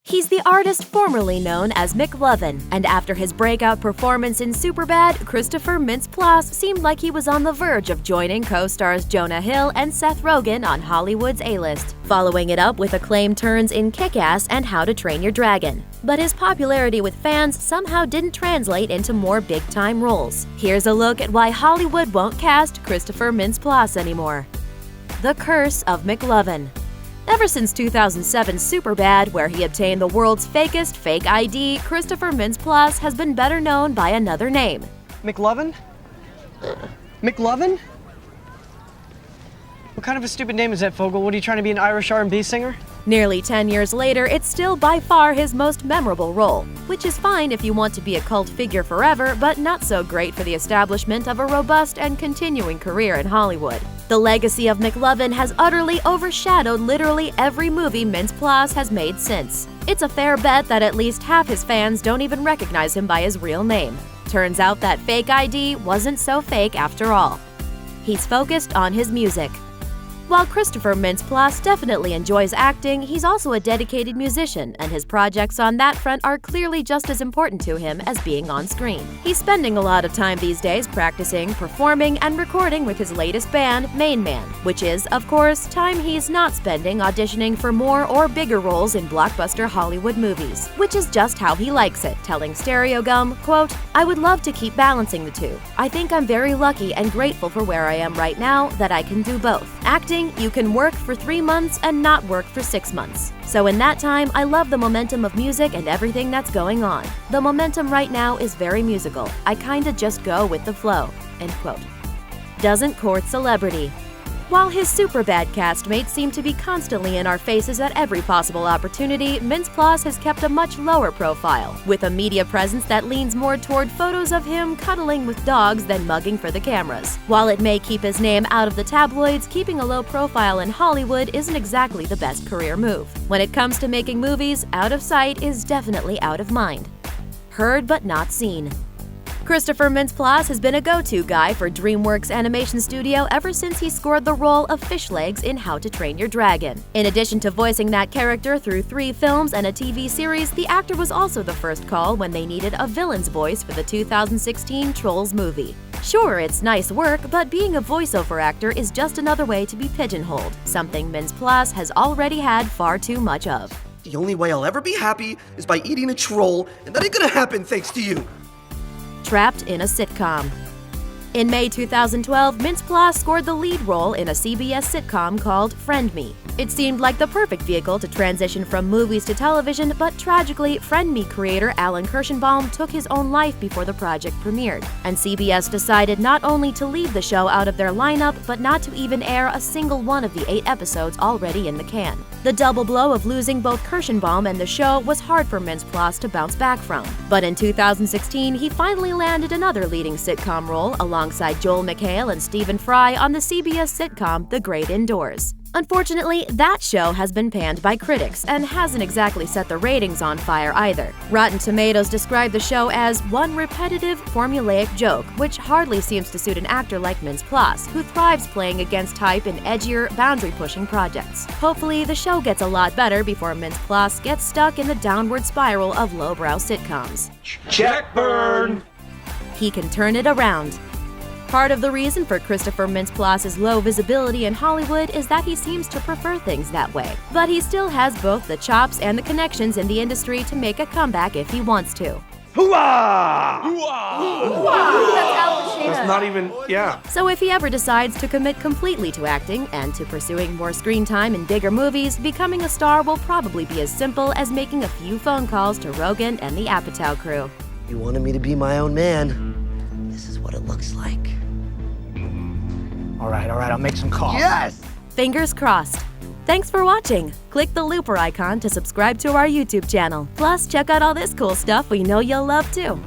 He's the artist formerly known as McLovin, and after his breakout performance in Superbad, Christopher Mintz-Plasse seemed like he was on the verge of joining co-stars Jonah Hill and Seth Rogen on Hollywood's A-list, following it up with acclaimed turns in Kick-Ass and How to Train Your Dragon. But his popularity with fans somehow didn't translate into more big-time roles. Here's a look at why Hollywood won't cast Christopher Mintz-Plasse anymore. The Curse of McLovin. Ever since 2007's Superbad, where he obtained the world's fakest fake ID, Christopher Mintz-Plasse has been better known by another name. McLovin? McLovin? What kind of a stupid name is that, Fogel? What, are you trying to be an Irish R&B singer? Nearly 10 years later, it's still by far his most memorable role, which is fine if you want to be a cult figure forever, but not so great for the establishment of a robust and continuing career in Hollywood. The legacy of McLovin has utterly overshadowed literally every movie Mintz-Plasse has made since. It's a fair bet that at least half his fans don't even recognize him by his real name. Turns out that fake ID wasn't so fake after all. He's focused on his music. While Christopher Mintz-Plasse definitely enjoys acting, he's also a dedicated musician, and his projects on that front are clearly just as important to him as being on screen. He's spending a lot of time these days practicing, performing, and recording with his latest band, Main Man, which is, of course, time he's not spending auditioning for more or bigger roles in blockbuster Hollywood movies, which is just how he likes it, telling Stereogum, quote, "I would love to keep balancing the two. I think I'm very lucky and grateful for where I am right now that I can do both. Acting, you can work for 3 months and not work for 6 months. So in that time, I love the momentum of music and everything that's going on. The momentum right now is very musical. I kinda just go with the flow." End quote. Doesn't court celebrity. While his Superbad castmates seem to be constantly in our faces at every possible opportunity, Mintz-Plasse has kept a much lower profile, with a media presence that leans more toward photos of him cuddling with dogs than mugging for the cameras. While it may keep his name out of the tabloids, keeping a low profile in Hollywood isn't exactly the best career move. When it comes to making movies, out of sight is definitely out of mind. Heard but not seen. Christopher Mintz-Plasse has been a go-to guy for DreamWorks Animation Studio ever since he scored the role of Fishlegs in How to Train Your Dragon. In addition to voicing that character through 3 films and a TV series, the actor was also the first call when they needed a villain's voice for the 2016 Trolls movie. Sure, it's nice work, but being a voiceover actor is just another way to be pigeonholed, something Mintz-Plasse has already had far too much of. The only way I'll ever be happy is by eating a troll, and that ain't gonna happen thanks to you. Trapped in a sitcom. In May 2012, Mintz-Plasse scored the lead role in a CBS sitcom called Friend Me. It seemed like the perfect vehicle to transition from movies to television, but tragically, Friend Me creator Alan Kirshenbaum took his own life before the project premiered, and CBS decided not only to leave the show out of their lineup, but not to even air a single one of the 8 episodes already in the can. The double blow of losing both Kirshenbaum and the show was hard for Mintz-Plasse to bounce back from. But in 2016, he finally landed another leading sitcom role alongside Joel McHale and Stephen Fry on the CBS sitcom The Great Indoors. Unfortunately, that show has been panned by critics and hasn't exactly set the ratings on fire either. Rotten Tomatoes described the show as one repetitive, formulaic joke, which hardly seems to suit an actor like Mintz-Plasse, who thrives playing against type in edgier, boundary-pushing projects. Hopefully, the show gets a lot better before Mintz-Plasse gets stuck in the downward spiral of lowbrow sitcoms. Check burn! He can turn it around. Part of the reason for Christopher Mintz-Plasse's low visibility in Hollywood is that he seems to prefer things that way. But he still has both the chops and the connections in the industry to make a comeback if he wants to. Hooah! That's not even, yeah. So if he ever decides to commit completely to acting and to pursuing more screen time in bigger movies, becoming a star will probably be as simple as making a few phone calls to Rogen and the Apatow crew. You wanted me to be my own man. This is what it looks like. All right, I'll make some calls. Yes! Fingers crossed. Thanks for watching. Click the looper icon to subscribe to our YouTube channel. Plus, check out all this cool stuff we know you'll love too.